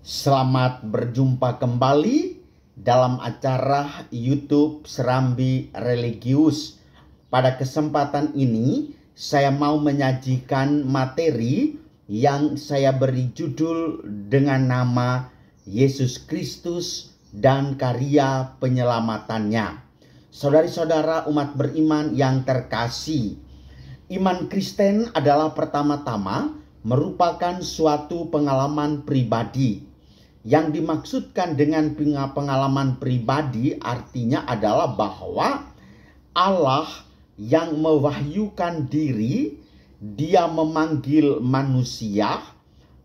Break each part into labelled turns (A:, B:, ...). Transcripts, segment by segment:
A: Selamat berjumpa kembali dalam acara YouTube Serambi Religius. Pada kesempatan ini, saya mau menyajikan materi yang saya beri judul dengan nama Yesus Kristus dan karya penyelamatannya. Saudari-saudara umat beriman yang terkasih, iman Kristen adalah pertama-tama merupakan suatu pengalaman pribadi. Yang dimaksudkan dengan pengalaman pribadi artinya adalah bahwa Allah yang mewahyukan diri, Dia memanggil manusia,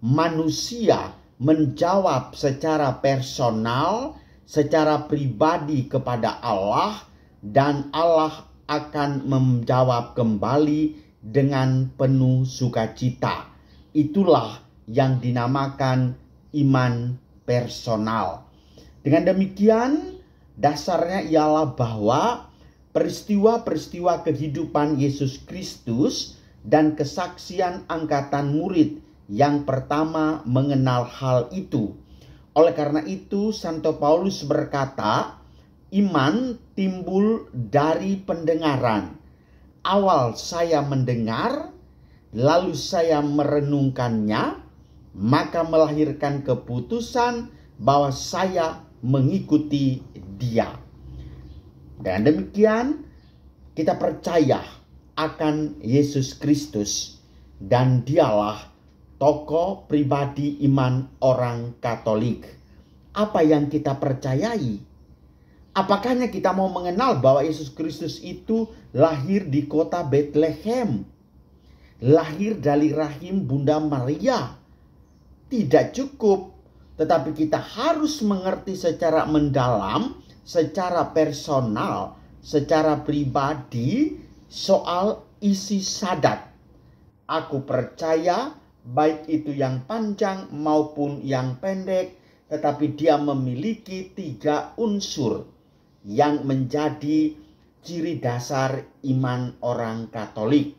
A: manusia menjawab secara personal, secara pribadi kepada Allah, dan Allah akan menjawab kembali dengan penuh sukacita. Itulah yang dinamakan iman personal. Dengan demikian, dasarnya ialah bahwa peristiwa-peristiwa kehidupan Yesus Kristus dan kesaksian angkatan murid yang pertama mengenal hal itu. Oleh karena itu, Santo Paulus berkata, iman timbul dari pendengaran. Awal saya mendengar, lalu saya merenungkannya, maka melahirkan keputusan bahwa saya mengikuti Dia. Dan demikian kita percaya akan Yesus Kristus, dan Dialah tokoh pribadi iman orang Katolik. Apa yang kita percayai? Apakahnya kita mau mengenal bahwa Yesus Kristus itu lahir di kota Bethlehem, lahir dari rahim Bunda Maria? Tidak cukup, tetapi kita harus mengerti secara mendalam, secara personal, secara pribadi soal isi syahadat. Aku percaya baik itu yang panjang maupun yang pendek, tetapi dia memiliki 3 unsur yang menjadi ciri dasar iman orang Katolik.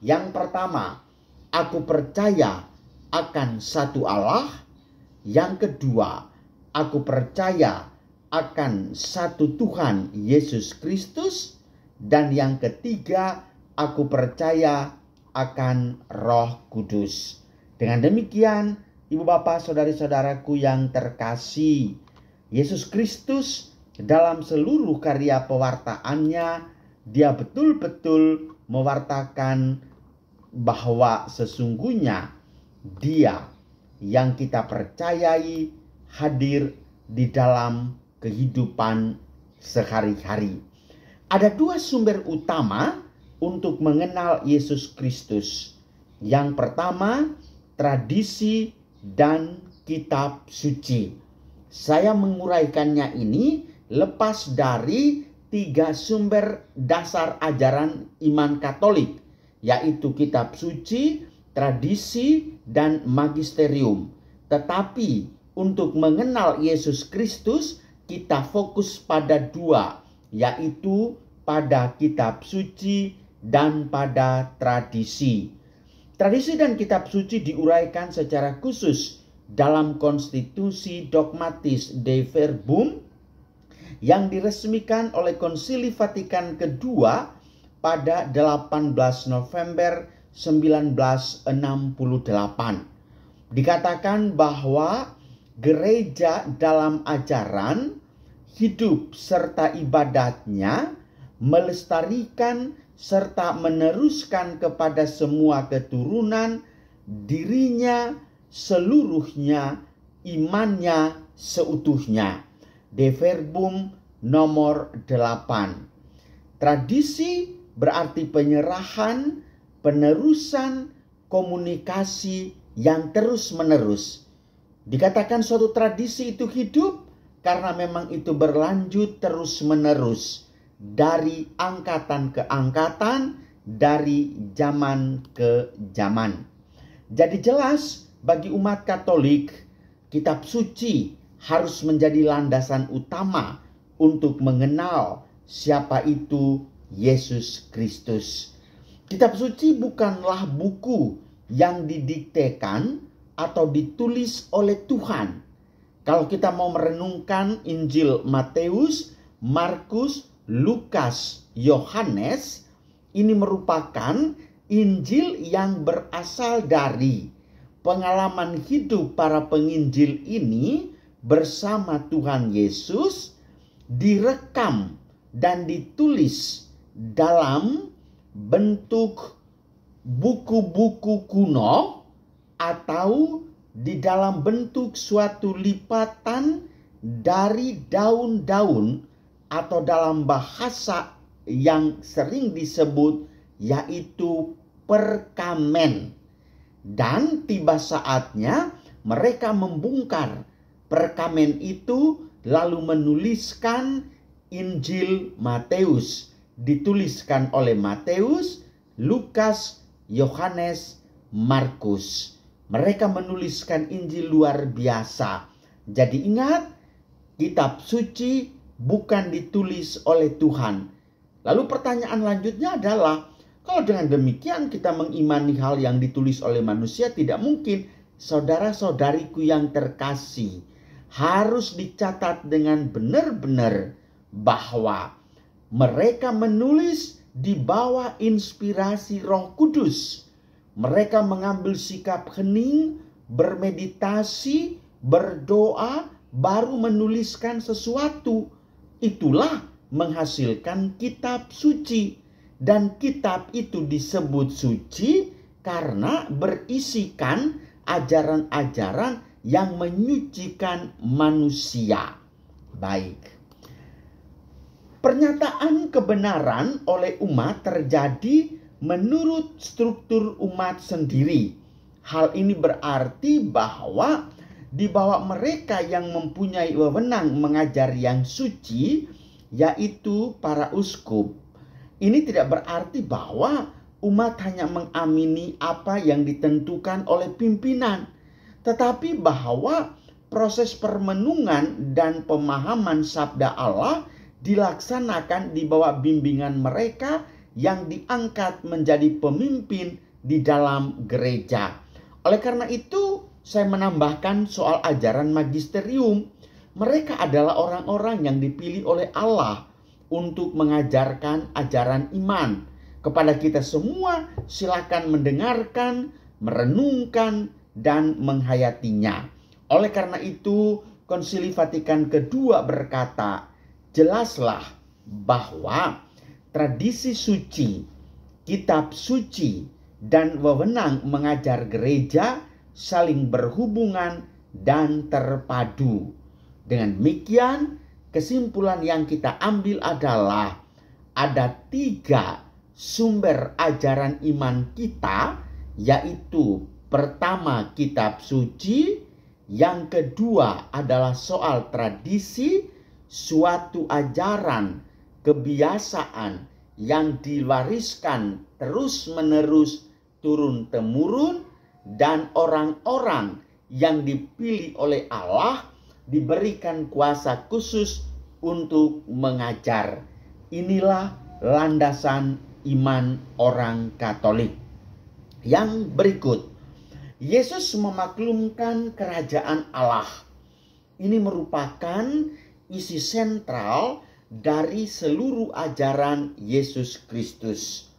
A: Yang pertama, aku percaya akan satu Allah. Yang kedua, aku percaya akan satu Tuhan Yesus Kristus. Dan yang ketiga, aku percaya akan Roh Kudus. Dengan demikian, Ibu Bapak, Saudari-saudaraku yang terkasih, Yesus Kristus dalam seluruh karya pewartaannya, Dia betul-betul mewartakan bahwa sesungguhnya Dia yang kita percayai hadir di dalam kehidupan sehari-hari. Ada 2 sumber utama untuk mengenal Yesus Kristus. Yang pertama, tradisi dan kitab suci. Saya menguraikannya ini lepas dari 3 sumber dasar ajaran iman Katolik, yaitu kitab suci, tradisi, dan magisterium. Tetapi untuk mengenal Yesus Kristus, kita fokus pada 2, yaitu pada kitab suci dan pada tradisi. Tradisi dan kitab suci diuraikan secara khusus dalam konstitusi dogmatis Dei Verbum yang diresmikan oleh Konsili Vatikan II pada 18 November 1968. Dikatakan bahwa gereja dalam ajaran, hidup serta ibadatnya melestarikan serta meneruskan kepada semua keturunan dirinya seluruhnya, imannya seutuhnya. Dei Verbum nomor 8. Tradisi berarti penyerahan, penerusan, komunikasi yang terus-menerus. Dikatakan suatu tradisi itu hidup karena memang itu berlanjut terus-menerus dari angkatan ke angkatan, dari zaman ke zaman. Jadi jelas bagi umat Katolik, kitab suci harus menjadi landasan utama untuk mengenal siapa itu Yesus Kristus. Kitab suci bukanlah buku yang didiktekan atau ditulis oleh Tuhan, Kalau kita mau merenungkan Injil Matius, Markus, Lukas, Yohanes, ini merupakan Injil yang berasal dari pengalaman hidup para penginjil ini bersama Tuhan Yesus, direkam dan ditulis dalam bentuk buku-buku kuno atau di dalam bentuk suatu lipatan dari daun-daun atau dalam bahasa yang sering disebut yaitu perkamen. Dan tiba saatnya mereka membongkar perkamen itu lalu menuliskan Injil Matius. Dituliskan oleh Matius, Lukas, Yohanes, Markus. Mereka menuliskan Injil luar biasa. Jadi ingat, kitab suci bukan ditulis oleh Tuhan. Lalu pertanyaan lanjutnya adalah, kalau dengan demikian kita mengimani hal yang ditulis oleh manusia, tidak mungkin. Saudara-saudariku yang terkasih, harus dicatat dengan benar-benar bahwa mereka menulis di bawah inspirasi Roh Kudus. Mereka mengambil sikap hening, bermeditasi, berdoa, baru menuliskan sesuatu. Itulah menghasilkan kitab suci. Dan kitab itu disebut suci karena berisikan ajaran-ajaran yang menyucikan manusia. Baik. Pernyataan kebenaran oleh umat terjadi menurut struktur umat sendiri. Hal ini berarti bahwa di bawah mereka yang mempunyai wewenang mengajar yang suci, yaitu para uskup. Ini tidak berarti bahwa umat hanya mengamini apa yang ditentukan oleh pimpinan, tetapi bahwa proses permenungan dan pemahaman sabda Allah dilaksanakan di bawah bimbingan mereka yang diangkat menjadi pemimpin di dalam gereja. Oleh karena itu, saya menambahkan soal ajaran magisterium. Mereka adalah orang-orang yang dipilih oleh Allah untuk mengajarkan ajaran iman kepada kita semua. Silakan mendengarkan, merenungkan, dan menghayatinya. Oleh karena itu, Konsili Vatikan II berkata, jelaslah bahwa tradisi suci, kitab suci, dan wewenang mengajar gereja saling berhubungan dan terpadu. Dengan demikian, kesimpulan yang kita ambil adalah ada 3 sumber ajaran iman kita, yaitu pertama kitab suci, yang kedua adalah soal tradisi, suatu ajaran, kebiasaan yang diwariskan terus-menerus turun-temurun, dan orang-orang yang dipilih oleh Allah diberikan kuasa khusus untuk mengajar. Inilah landasan iman orang Katolik. Yang berikut, Yesus memaklumkan kerajaan Allah. Ini merupakan isi sentral dari seluruh ajaran Yesus Kristus.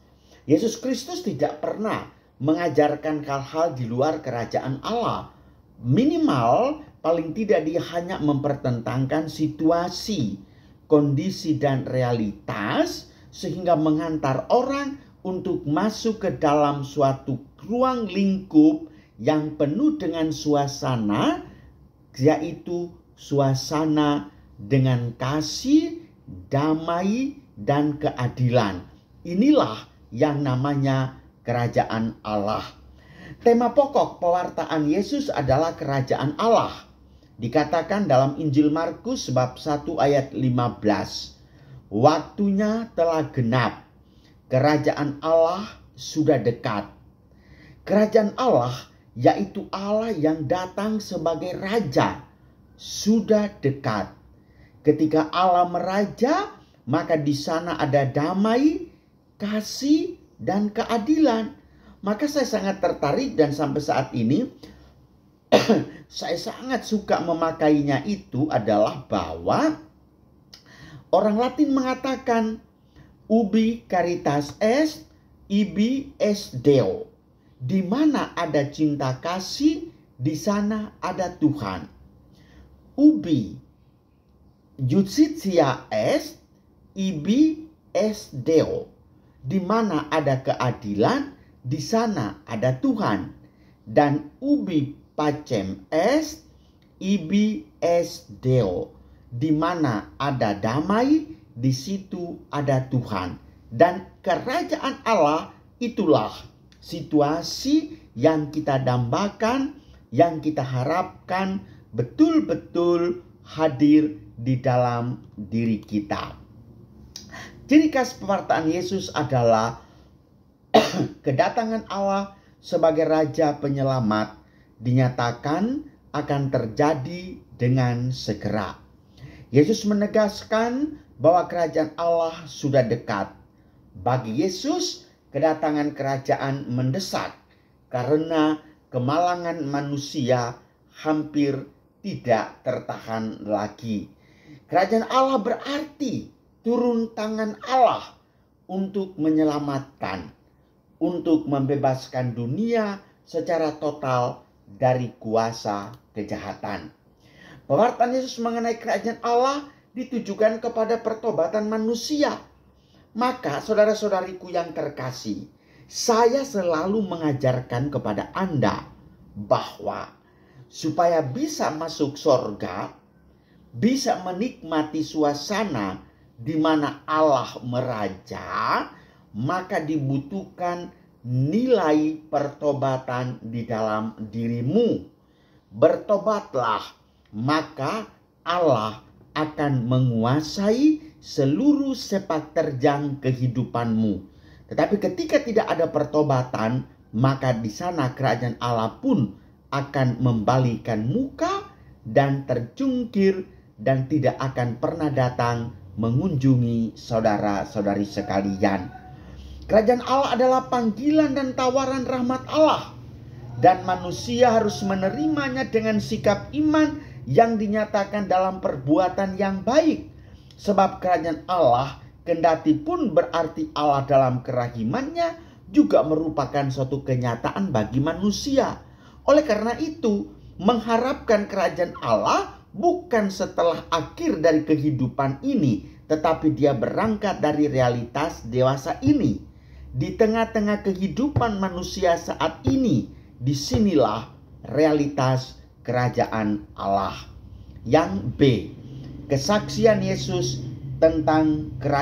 A: Yesus Kristus tidak pernah mengajarkan hal-hal di luar kerajaan Allah. Minimal, paling tidak dia hanya mempertentangkan situasi, kondisi, dan realitas sehingga mengantar orang untuk masuk ke dalam suatu ruang lingkup yang penuh dengan suasana, yaitu suasana dengan kasih, damai, dan keadilan. Inilah yang namanya kerajaan Allah. Tema pokok pewartaan Yesus adalah kerajaan Allah. Dikatakan dalam Injil Markus bab 1 ayat 15. Waktunya telah genap. Kerajaan Allah sudah dekat. Kerajaan Allah, yaitu Allah yang datang sebagai raja, sudah dekat. Ketika Allah meraja, maka di sana ada damai, kasih, dan keadilan. Maka saya sangat tertarik dan sampai saat ini saya sangat suka memakainya itu adalah bahwa orang Latin mengatakan ubi caritas est, ibi est Deo. Di mana ada cinta kasih, di sana ada Tuhan. Ubi justitia est, ibi est Deo. Di mana ada keadilan, di sana ada Tuhan. Dan ubi pacem est, ibi est Deo. Di mana ada damai, di situ ada Tuhan. Dan kerajaan Allah itulah situasi yang kita dambakan, yang kita harapkan betul-betul hadir di dalam diri kita. Ciri khas pewartaan Yesus adalah kedatangan Allah sebagai Raja Penyelamat dinyatakan akan terjadi dengan segera. Yesus menegaskan bahwa kerajaan Allah sudah dekat. Bagi Yesus, kedatangan kerajaan mendesak karena kemalangan manusia hampir tidak tertahan lagi. Kerajaan Allah berarti turun tangan Allah untuk menyelamatkan, untuk membebaskan dunia secara total dari kuasa kejahatan. Pewartaan Yesus mengenai kerajaan Allah ditujukan kepada pertobatan manusia. Maka saudara-saudariku yang terkasih, saya selalu mengajarkan kepada Anda bahwa supaya bisa masuk surga, bisa menikmati suasana di mana Allah meraja, maka dibutuhkan nilai pertobatan di dalam dirimu. Bertobatlah, maka Allah akan menguasai seluruh sepak terjang kehidupanmu. Tetapi ketika tidak ada pertobatan, maka di sana kerajaan Allah pun akan membalikan muka dan terjungkir dan tidak akan pernah datang mengunjungi saudara-saudari sekalian. Kerajaan Allah adalah panggilan dan tawaran rahmat Allah, dan manusia harus menerimanya dengan sikap iman yang dinyatakan dalam perbuatan yang baik. Sebab kerajaan Allah kendati pun berarti Allah dalam kerahimannya juga merupakan suatu kenyataan bagi manusia. Oleh karena itu, mengharapkan kerajaan Allah bukan setelah akhir dari kehidupan ini, tetapi dia berangkat dari realitas dewasa ini. Di tengah-tengah kehidupan manusia saat ini, disinilah realitas kerajaan Allah. Yang B, kesaksian Yesus tentang kerajaan